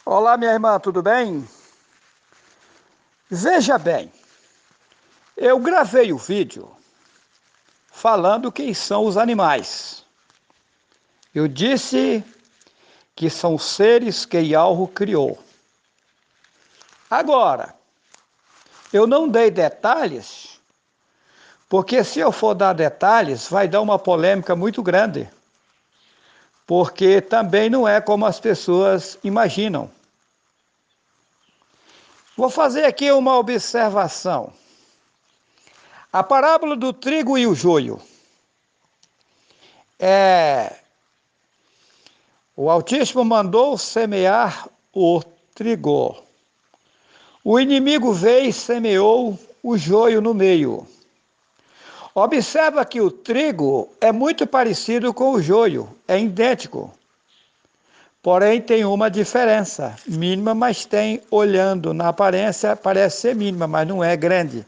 Olá, minha irmã, tudo bem? Veja bem, eu gravei o vídeo falando quem são os animais. Eu disse que são seres que Yahweh criou. Agora, eu não dei detalhes, porque se eu for dar detalhes, vai dar uma polêmica muito grande. Porque também não é como as pessoas imaginam. Vou fazer aqui uma observação. A parábola do trigo e o joio. O Altíssimo mandou semear o trigo. O inimigo veio e semeou o joio no meio. Observa que o trigo é muito parecido com o joio, é idêntico. Porém, tem uma diferença mínima, mas tem, olhando na aparência, parece ser mínima, mas não é grande.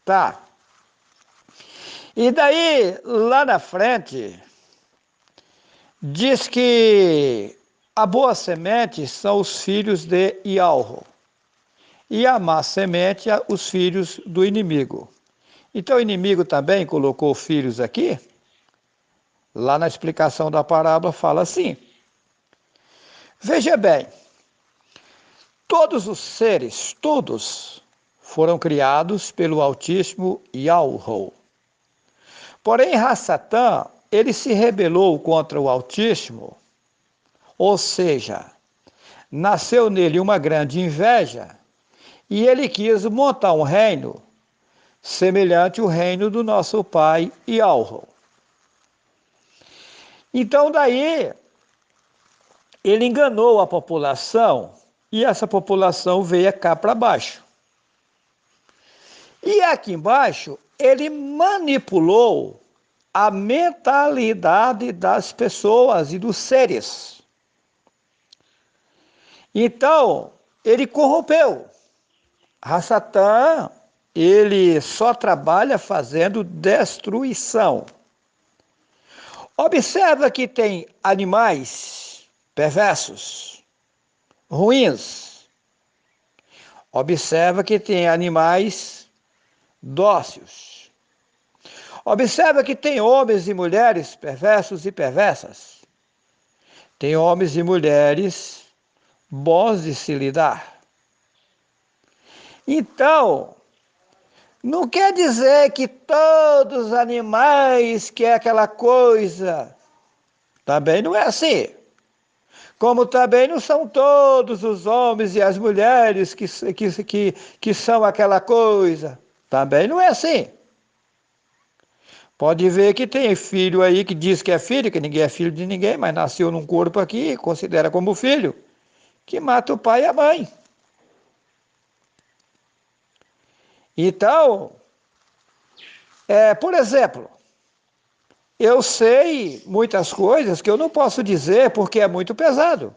Tá. E daí, lá na frente, diz que a boa semente são os filhos de Yahweh. E a má semente, os filhos do inimigo. Então o inimigo também colocou filhos aqui. Lá na explicação da parábola fala assim. Veja bem, todos os seres, todos, foram criados pelo Altíssimo Yahweh. Porém, Satã, ele se rebelou contra o Altíssimo, ou seja, nasceu nele uma grande inveja, e ele quis montar um reino semelhante ao reino do nosso pai Yahweh. Então daí ele enganou a população e essa população veio cá para baixo. E aqui embaixo ele manipulou a mentalidade das pessoas e dos seres. Então ele corrompeu. Satã, ele só trabalha fazendo destruição. Observa que tem animais perversos, ruins. Observa que tem animais dóceis. Observa que tem homens e mulheres perversos e perversas. Tem homens e mulheres bons de se lidar. Então, não quer dizer que todos os animais que é aquela coisa. Também não é assim. Como também não são todos os homens e as mulheres que são aquela coisa. Também não é assim. Pode ver que tem filho aí que diz que é filho, que ninguém é filho de ninguém, mas nasceu num corpo aqui, considera como filho, que mata o pai e a mãe. Então, por exemplo, eu sei muitas coisas que eu não posso dizer porque é muito pesado.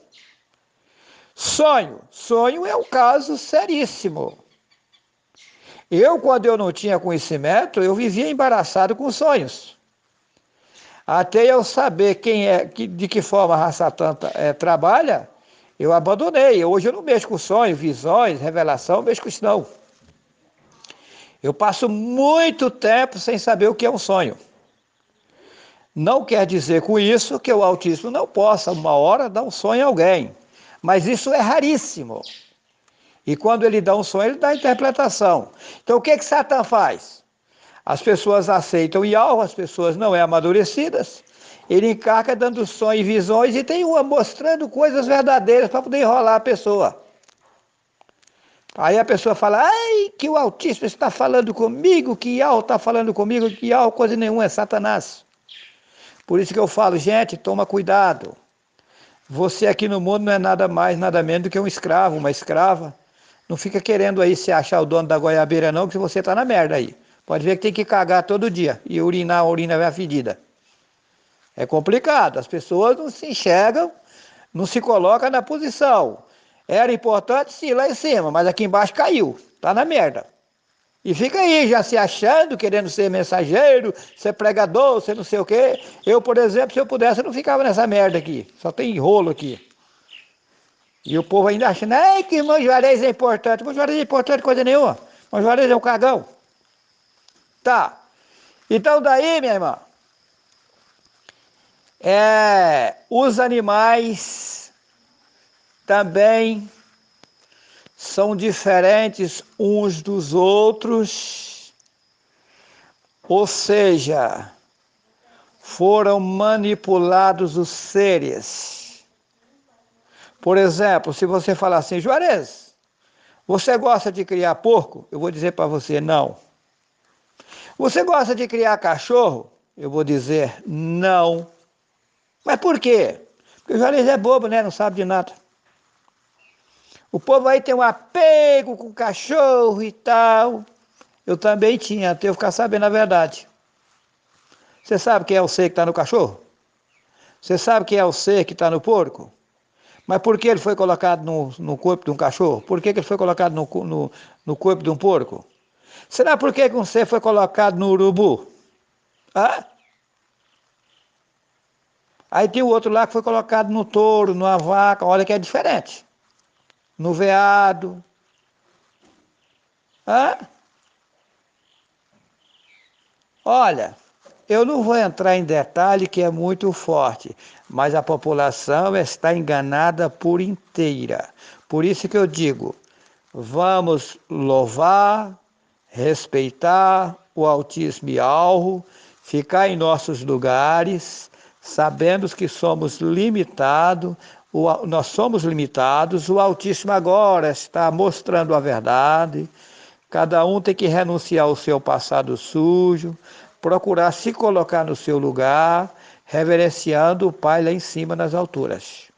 Sonho é um caso seríssimo. Quando eu não tinha conhecimento, eu vivia embaraçado com sonhos. Até eu saber de que forma a Satã trabalha, eu abandonei. Hoje eu não mexo com sonhos, visões, revelação, não mexo com isso não. Eu passo muito tempo sem saber o que é um sonho. Não quer dizer com isso que o autismo não possa, uma hora, dar um sonho a alguém. Mas isso é raríssimo. E quando ele dá um sonho, ele dá a interpretação. Então o que Satã faz? As pessoas aceitam Yahweh, as pessoas não amadurecidas. Ele encarca dando sonhos e visões e tem uma mostrando coisas verdadeiras para poder enrolar a pessoa. Aí a pessoa fala, ai, que o autista está falando comigo, que Yahweh está falando comigo, que Yahweh coisa nenhuma, é Satanás. Por isso que eu falo, gente, toma cuidado. Você aqui no mundo não é nada mais, nada menos do que um escravo, uma escrava. Não fica querendo aí se achar o dono da goiabeira não, que você tá na merda aí. Pode ver que tem que cagar todo dia e urinar, a urina vai fedida. É complicado, as pessoas não se enxergam, não se colocam na posição. Era importante sim lá em cima, mas aqui embaixo caiu, tá na merda. E fica aí já se achando, querendo ser mensageiro, ser pregador, ser não sei o quê. Eu, por exemplo, se eu pudesse, eu não ficava nessa merda aqui. Só tem rolo aqui. E o povo ainda achando, ai, que irmão Juarez é importante. Irmão Juarez é importante coisa nenhuma. Irmão Juarez é um cagão. Tá. Então daí, minha irmã, os animais também são diferentes uns dos outros, ou seja, foram manipulados os seres. Por exemplo, se você falar assim, Juarez, você gosta de criar porco? Eu vou dizer para você, não. Você gosta de criar cachorro? Eu vou dizer, não. Mas por quê? Porque o Juarez é bobo, né? Não sabe de nada. O povo aí tem um apego com cachorro e tal. Eu também tinha, até eu ficar sabendo a verdade. Você sabe quem é o ser que está no cachorro? Você sabe quem é o ser que está no porco? Mas por que ele foi colocado no corpo de um cachorro? Por que ele foi colocado no corpo de um porco? Será por que um ser foi colocado no urubu? Ah? Aí tem o outro lá que foi colocado no touro, numa vaca, olha que é diferente. No veado. Ah? Olha, eu não vou entrar em detalhe que é muito forte, mas a população está enganada por inteira. Por isso que eu digo, vamos louvar, respeitar o Altíssimo e Alvo, ficar em nossos lugares, sabemos que somos limitados, nós somos limitados, o Altíssimo agora está mostrando a verdade. Cada um tem que renunciar ao seu passado sujo, procurar se colocar no seu lugar, reverenciando o Pai lá em cima nas alturas.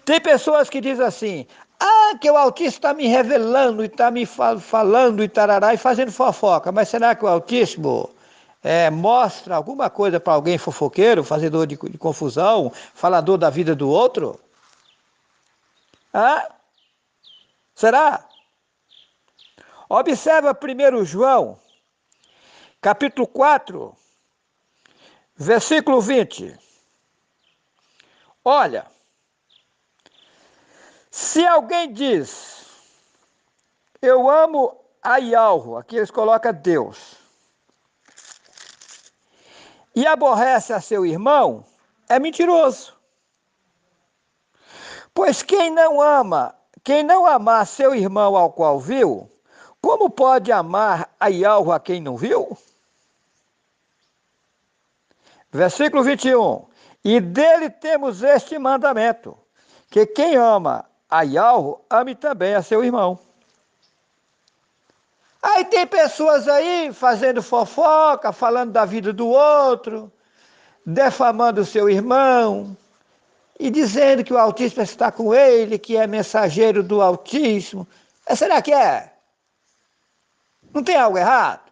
Tem pessoas que dizem assim, que o Altíssimo está me revelando e está me falando e tarará e fazendo fofoca. Mas será que o Altíssimo mostra alguma coisa para alguém fofoqueiro, fazedor de confusão, falador da vida do outro? Ah? Será? Observa 1 João, capítulo 4, versículo 20. Olha, se alguém diz, eu amo a Yahweh, aqui eles colocam Deus, e aborrece a seu irmão, é mentiroso. Pois quem não amar seu irmão ao qual viu, como pode amar a Yahweh a quem não viu? Versículo 21. E dele temos este mandamento, que quem ama a Yahweh, ame também a seu irmão. Aí tem pessoas aí fazendo fofoca, falando da vida do outro, defamando o seu irmão, e dizendo que o Altíssimo está com ele, que é mensageiro do Altíssimo. Mas será que é? Não tem algo errado?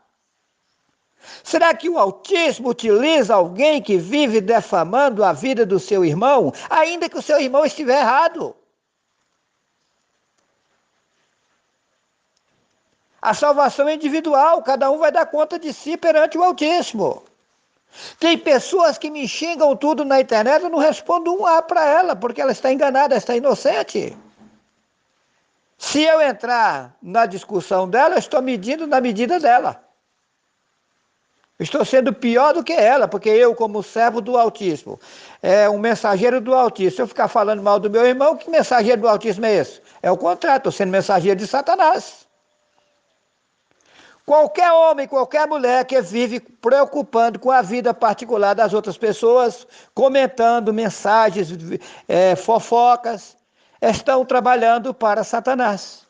Será que o Altíssimo utiliza alguém que vive defamando a vida do seu irmão, ainda que o seu irmão estiver errado? A salvação é individual, cada um vai dar conta de si perante o Altíssimo. Tem pessoas que me xingam tudo na internet, eu não respondo um A para ela, porque ela está enganada, está inocente. Se eu entrar na discussão dela, eu estou medindo na medida dela. Estou sendo pior do que ela, porque eu, como servo do Altíssimo, um mensageiro do Altíssimo, se eu ficar falando mal do meu irmão, que mensageiro do Altíssimo é esse? É o contrário, estou sendo mensageiro de Satanás. Qualquer homem, qualquer mulher que vive preocupando com a vida particular das outras pessoas, comentando mensagens, fofocas, estão trabalhando para Satanás.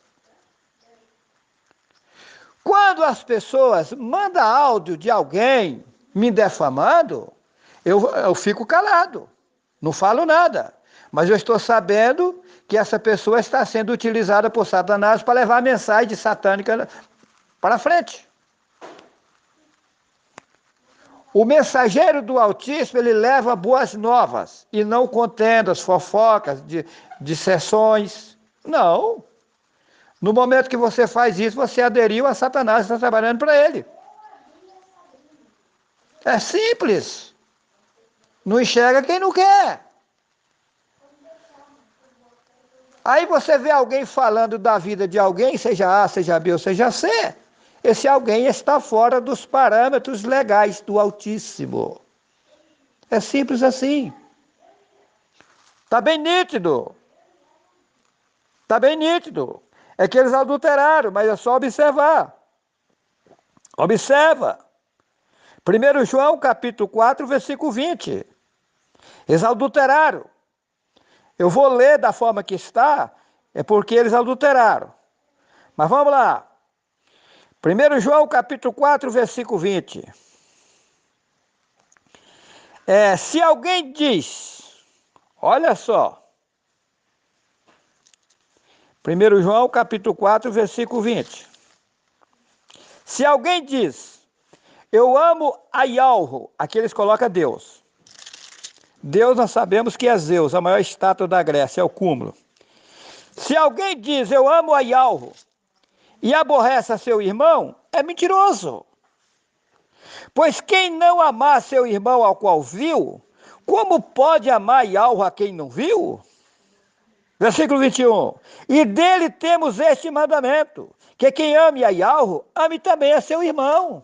Quando as pessoas mandam áudio de alguém me defamando, eu fico calado, não falo nada. Mas eu estou sabendo que essa pessoa está sendo utilizada por Satanás para levar a mensagem satânica para frente. O mensageiro do Altíssimo, ele leva boas novas e não contendas, fofocas, dissessões. Não. No momento que você faz isso, você aderiu a Satanás, está trabalhando para ele. É simples. Não enxerga quem não quer. Aí você vê alguém falando da vida de alguém, seja A, seja B ou seja C, esse alguém está fora dos parâmetros legais do Altíssimo. É simples assim. Está bem nítido. Está bem nítido. É que eles adulteraram, mas é só observar. Observa. 1 João capítulo 4, versículo 20. Eles adulteraram. Eu vou ler da forma que está, é porque eles adulteraram. Mas vamos lá. 1 João capítulo 4, versículo 20. Se alguém diz, olha só. 1 João capítulo 4, versículo 20. Se alguém diz, eu amo a Yahweh, aqui eles colocam Deus. Deus nós sabemos que é Zeus, a maior estátua da Grécia, é o cúmulo. Se alguém diz, eu amo a Yahweh, e aborrece a seu irmão, é mentiroso. Pois quem não amar seu irmão ao qual viu, como pode amar Yahweh a quem não viu? Versículo 21. E dele temos este mandamento, que quem ame a Yahweh, ame também a seu irmão.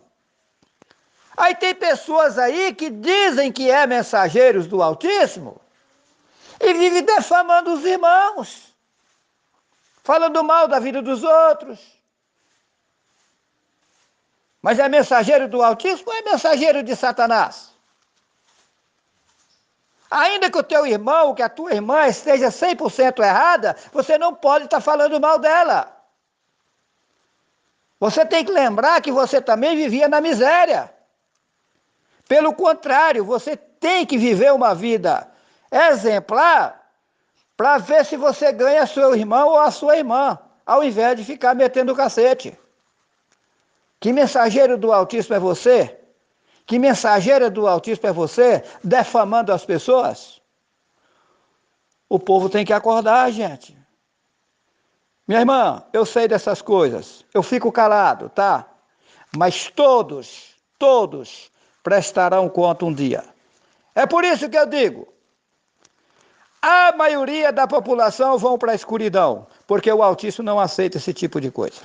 Aí tem pessoas aí que dizem que é mensageiros do Altíssimo e vivem defamando os irmãos, falando mal da vida dos outros. Mas é mensageiro do Altíssimo ou é mensageiro de Satanás? Ainda que o teu irmão, que a tua irmã esteja 100% errada, você não pode estar falando mal dela. Você tem que lembrar que você também vivia na miséria. Pelo contrário, você tem que viver uma vida exemplar para ver se você ganha seu irmão ou a sua irmã, ao invés de ficar metendo o cacete. Que mensageiro do Altíssimo é você? Que mensageira do Altíssimo é você, defamando as pessoas? O povo tem que acordar, gente. Minha irmã, eu sei dessas coisas, eu fico calado, tá? Mas todos prestarão conta um dia. É por isso que eu digo, a maioria da população vão para a escuridão, porque o Altíssimo não aceita esse tipo de coisa.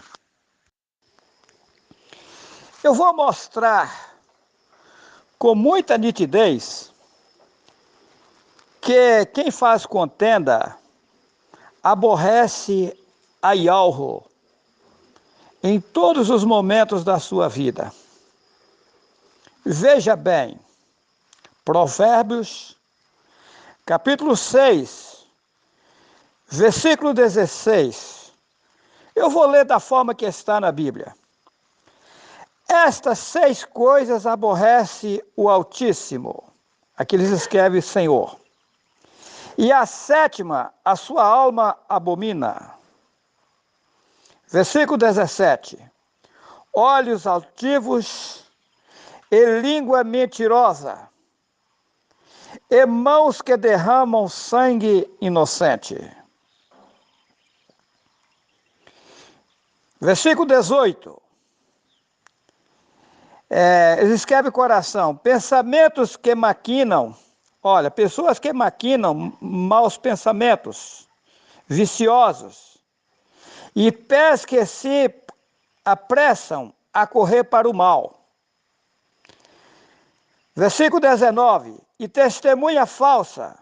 Eu vou mostrar com muita nitidez que quem faz contenda aborrece a Yahweh em todos os momentos da sua vida. Veja bem, Provérbios, capítulo 6, versículo 16. Eu vou ler da forma que está na Bíblia. Estas 6 coisas aborrece o Altíssimo. Aqui eles escrevem Senhor. E a 7ª, a sua alma abomina. Versículo 17. Olhos altivos e língua mentirosa, e mãos que derramam sangue inocente. Versículo 18. Eles escrevem coração, pensamentos que maquinam, olha, pessoas que maquinam maus pensamentos, viciosos, e pés que se apressam a correr para o mal. Versículo 19, e testemunha falsa,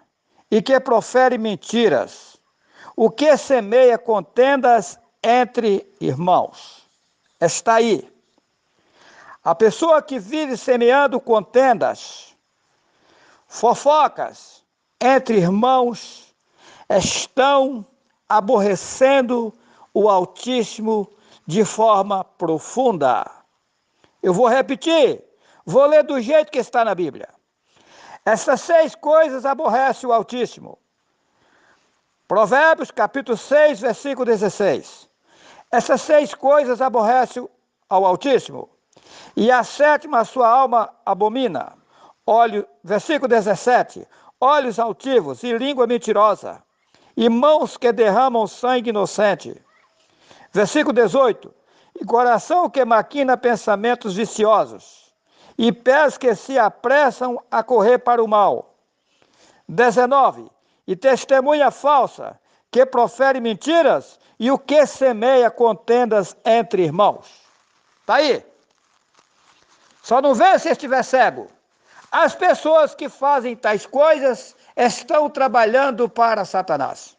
e que profere mentiras, o que semeia contendas entre irmãos. Está aí. A pessoa que vive semeando contendas, fofocas entre irmãos, estão aborrecendo o Altíssimo de forma profunda. Eu vou repetir, vou ler do jeito que está na Bíblia. Essas 6 coisas aborrece o Altíssimo. Provérbios, capítulo 6, versículo 16. Essas 6 coisas aborrece ao Altíssimo. E a 7ª, a sua alma abomina. Versículo 17. Olhos altivos e língua mentirosa, e mãos que derramam sangue inocente. Versículo 18. E coração que maquina pensamentos viciosos, e pés que se apressam a correr para o mal. 19. E testemunha falsa, que profere mentiras e o que semeia contendas entre irmãos. Está aí. Só não vê se estiver cego. As pessoas que fazem tais coisas estão trabalhando para Satanás.